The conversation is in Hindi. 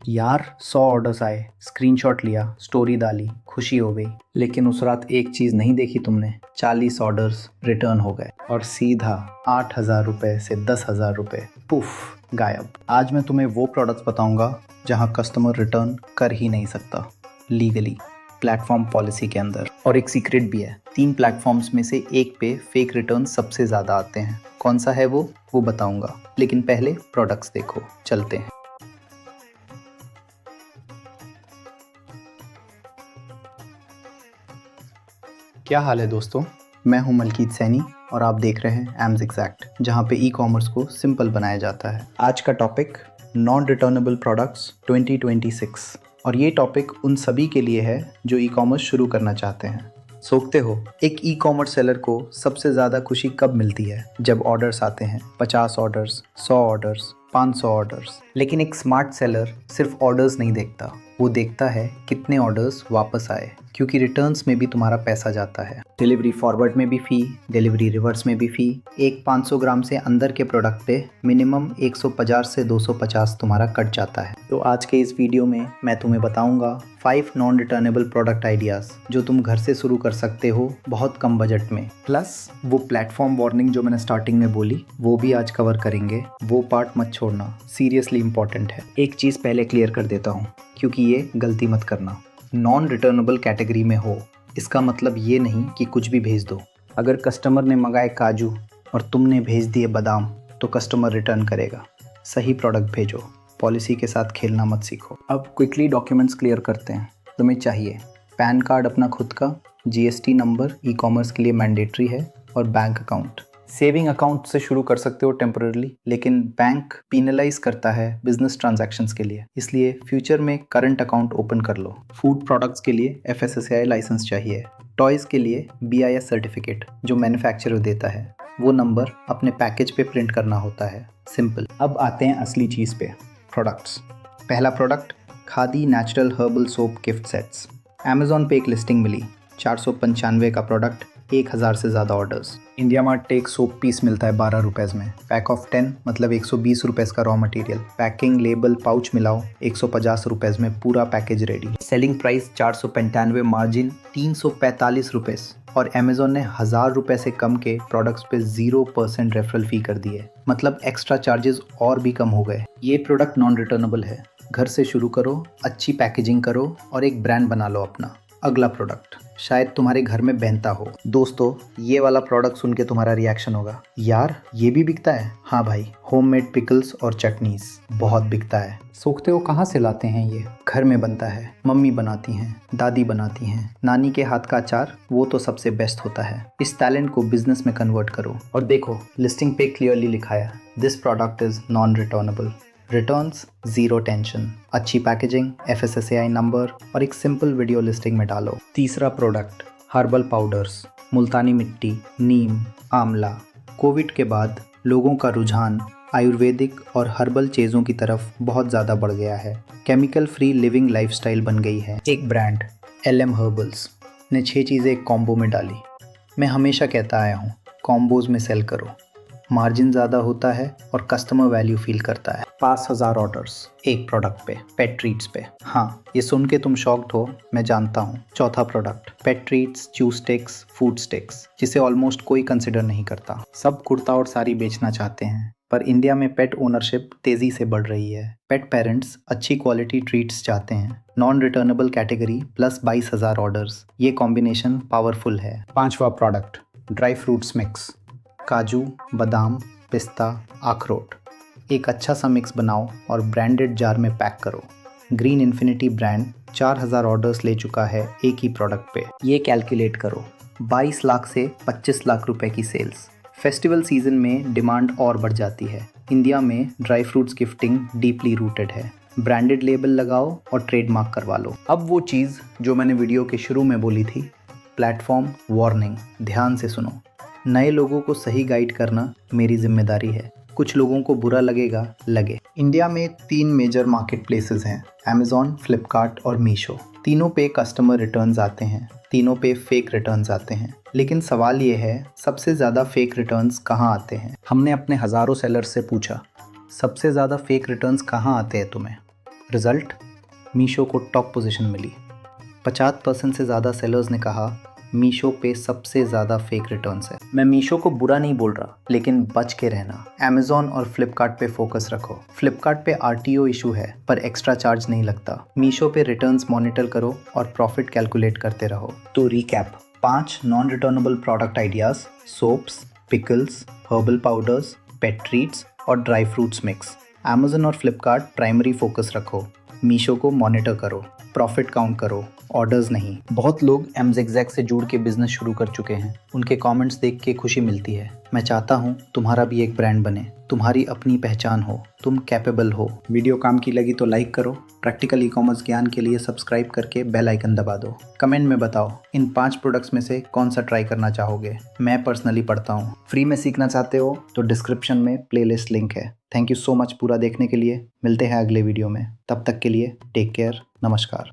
यार 100 ऑर्डर्स आए, स्क्रीनशॉट लिया, स्टोरी डाली, खुशी हो गई। लेकिन उस रात एक चीज़ नहीं देखी तुमने, 40 ऑर्डर्स रिटर्न हो गए और सीधा 8,000 रुपये से 10,000 रुपये पुफ गायब। आज मैं तुम्हें वो प्रोडक्ट्स बताऊंगा जहां कस्टमर रिटर्न कर ही नहीं सकता लीगली, प्लेटफॉर्म पॉलिसी के अंदर। और एक सीक्रेट भी है, 3 प्लेटफॉर्म्स में से एक पे फेक रिटर्न सबसे ज़्यादा आते हैं। कौन सा है वो बताऊंगा, लेकिन पहले प्रोडक्ट्स देखो, चलते हैं। क्या हाल है दोस्तों, मैं हूं मलकीत सैनी और आप देख रहे हैं एम्स एग्जैक्ट, जहां पे ई कॉमर्स को सिंपल बनाया जाता है। आज का टॉपिक नॉन रिटर्नेबल प्रोडक्ट्स 2026, और ये टॉपिक उन सभी के लिए है जो ई कॉमर्स शुरू करना चाहते हैं। सोचते हो एक ई कॉमर्स सेलर को सबसे ज़्यादा खुशी कब मिलती है? जब ऑर्डर्स आते हैं, 50 ऑर्डर्स, 100 ऑर्डर्स, 500 ऑर्डर्स। लेकिन एक स्मार्ट सेलर सिर्फ ऑर्डर्स नहीं देखता, वो देखता है कितने ऑर्डर्स वापस आए, क्योंकि रिटर्न्स में भी तुम्हारा पैसा जाता है। डिलीवरी फॉरवर्ड में भी फ़ी, डिलीवरी रिवर्स में भी फ़ी। एक 500 ग्राम से अंदर के प्रोडक्ट पे मिनिमम 150 से 250 तुम्हारा कट जाता है। तो आज के इस वीडियो में मैं तुम्हें बताऊंगा 5 नॉन रिटर्नेबल प्रोडक्ट आइडियाज़ जो तुम घर से शुरू कर सकते हो बहुत कम बजट में। प्लस वो प्लेटफॉर्म वार्निंग जो मैंने स्टार्टिंग में बोली, वो भी आज कवर करेंगे। वो पार्ट मत छोड़ना, सीरियसली इंपॉर्टेंट है। एक चीज़ पहले क्लियर कर देता हूँ, क्योंकि ये गलती मत करना। नॉन रिटर्नेबल कैटेगरी में हो, इसका मतलब ये नहीं कि कुछ भी भेज दो। अगर कस्टमर ने मंगाए काजू और तुमने भेज दिए बादाम, तो कस्टमर रिटर्न करेगा। सही प्रोडक्ट भेजो, पॉलिसी के साथ खेलना मत सीखो। अब क्विकली डॉक्यूमेंट्स क्लियर करते हैं। तुम्हें चाहिए पैन कार्ड अपना खुद का, जीएसटी नंबर ई कॉमर्स के लिए मैंडेटरी है, और बैंक अकाउंट। सेविंग अकाउंट से शुरू कर सकते हो टेम्पररी, लेकिन बैंक पीनलाइज करता है बिजनेस ट्रांजैक्शंस के लिए, इसलिए फ्यूचर में करंट अकाउंट ओपन कर लो। फूड प्रोडक्ट्स के लिए एफएसएसएआई लाइसेंस चाहिए। टॉयज़ के लिए बीआईएस सर्टिफिकेट जो मैन्युफैक्चरर देता है, वो नंबर अपने पैकेज पे प्रिंट करना होता है। सिंपल। अब आते हैं असली चीज़ पे, प्रोडक्ट्स। पहला product, khadi natural herbal soap gift sets. Amazon पे एक लिस्टिंग मिली, 495 का प्रोडक्ट, 1,000 से ज़्यादा ऑर्डर्स। इंडिया मार्ट पे एक सोप पीस मिलता है 12 रुपीज़ में। पैक ऑफ 10 मतलब 120 रुपीज़ का raw material. Packing, label, pouch मिलाओ, 150 रुपीज़ में पूरा package ready. Selling price 495, margin 345 rupees. और अमेजोन ने 1,000 रुपये से कम के प्रोडक्ट्स पे 0% रेफरल फी कर दी है, मतलब एक्स्ट्रा चार्जेस और भी कम हो गए। ये प्रोडक्ट नॉन रिटर्नेबल है। घर से शुरू करो, अच्छी पैकेजिंग करो और एक ब्रांड बना लो अपना। अगला प्रोडक्ट शायद तुम्हारे घर में बनता हो। दोस्तों, ये वाला प्रोडक्ट सुन के तुम्हारा रिएक्शन होगा, यार ये भी बिकता है? हाँ भाई, होममेड पिकल्स और चटनीज बहुत बिकता है। सोचते हो कहाँ से लाते हैं ये? घर में बनता है, मम्मी बनाती हैं, दादी बनाती हैं। नानी के हाथ का अचार वो तो सबसे बेस्ट होता है। इस टैलेंट को बिजनेस में कन्वर्ट करो। और देखो, लिस्टिंग पे क्लियरली लिखा है, this product is non returnable. Returns, zero tension, अच्छी पैकेजिंग, एफएसएसएआई नंबर और एक सिंपल वीडियो लिस्टिंग में डालो। तीसरा प्रोडक्ट, हर्बल पाउडर्स, मुल्तानी मिट्टी, नीम, आंवला। कोविड के बाद लोगों का रुझान आयुर्वेदिक और हर्बल चीज़ों की तरफ बहुत ज़्यादा बढ़ गया है। केमिकल फ्री लिविंग लाइफस्टाइल बन गई है। एक ब्रांड एलएम हर्बल्स ने 6 चीज़ें एक कॉम्बो में डाली। मैं हमेशा कहता आया हूँ, कॉम्बोज में सेल करो, मार्जिन ज़्यादा होता है और कस्टमर वैल्यू फील करता है। 5,000 ऑर्डर्स एक प्रोडक्ट पे, पेट ट्रीट्स पे। हाँ, ये सुन के तुम शॉक्ड हो, मैं जानता हूँ। चौथा product, pet treats, chew sticks, food sticks, जिसे ऑलमोस्ट कोई कंसिडर नहीं करता। सब कुर्ता और साड़ी बेचना चाहते हैं, पर इंडिया में पेट ओनरशिप तेज़ी से बढ़ रही है। पेट पेरेंट्स अच्छी क्वालिटी ट्रीट्स चाहते हैं। Non returnable category plus 22,000 orders, ये कॉम्बिनेशन पावरफुल है। पांचवा प्रोडक्ट, ड्राई फ्रूट्स मिक्स, काजू, बादाम, पिस्ता, अखरोट। एक अच्छा सा मिक्स बनाओ और ब्रांडेड जार में पैक करो। ग्रीन इन्फिनिटी ब्रांड 4,000 ऑर्डर्स ले चुका है एक ही प्रोडक्ट पे। ये कैलकुलेट करो, 22 लाख से 25 लाख रुपए की सेल्स। फेस्टिवल सीजन में डिमांड और बढ़ जाती है। इंडिया में dry fruits gifting deeply rooted है। ब्रांडेड लेबल लगाओ और ट्रेडमार्क करवा लो। अब वो चीज़ जो मैंने वीडियो के शुरू में बोली थी, प्लेटफॉर्म वार्निंग, ध्यान से सुनो। नए लोगों को सही गाइड करना मेरी जिम्मेदारी है। कुछ लोगों को बुरा लगेगा, लगे। इंडिया में 3 मेजर मार्केट प्लेसेस हैं, अमेजॉन, फ्लिपकार्ट और मीशो। तीनों पे कस्टमर रिटर्न्स आते हैं, तीनों पे फेक रिटर्न्स आते हैं। लेकिन सवाल ये है, सबसे ज़्यादा फेक रिटर्न्स कहाँ आते हैं? हमने अपने हज़ारों सेलर्स से पूछा, सबसे ज़्यादा फेक रिटर्न्स कहाँ आते हैं तुम्हें? रिजल्ट, मीशो को टॉप पोजीशन मिली। 50% से ज़्यादा सेलर्स ने कहा मीशो पे सबसे ज़्यादा फेक रिटर्न्स है। मैं मीशो को बुरा नहीं बोल रहा, लेकिन बच के रहना। अमेज़ॉन और फ्लिपकार्ट पे फोकस रखो। फ्लिपकार्ट पे RTO इशू है पर एक्स्ट्रा चार्ज नहीं लगता। मीशो पे रिटर्न्स मॉनिटर करो और प्रॉफिट कैलकुलेट करते रहो। तो recap, 5 non returnable product ideas: soaps, pickles, herbal powders, pet treats और ड्राई फ्रूट्स मिक्स। अमेज़न और फ्लिपकार्ट प्राइमरी फोकस रखो। मीशो को मॉनिटर करो, प्रॉफिट काउंट करो, ऑर्डर्स नहीं। बहुत लोग एमज़िगज़ैग से जुड़ के बिजनेस शुरू कर चुके हैं। उनके कमेंट्स देख के खुशी मिलती है। मैं चाहता हूँ तुम्हारा भी एक ब्रांड बने, तुम्हारी अपनी पहचान हो, तुम कैपेबल हो। वीडियो काम की लगी तो लाइक करो। प्रैक्टिकल ई-कॉमर्स ज्ञान के लिए सब्सक्राइब करके बेल आइकन दबा दो। कमेंट में बताओ इन 5 प्रोडक्ट्स में से कौन सा ट्राई करना चाहोगे। मैं पर्सनली पढ़ता हूँ। फ्री में सीखना चाहते हो तो डिस्क्रिप्शन में प्लेलिस्ट लिंक है। थैंक यू सो मच पूरा देखने के लिए। मिलते हैं अगले वीडियो में। तब तक के लिए टेक केयर। नमस्कार।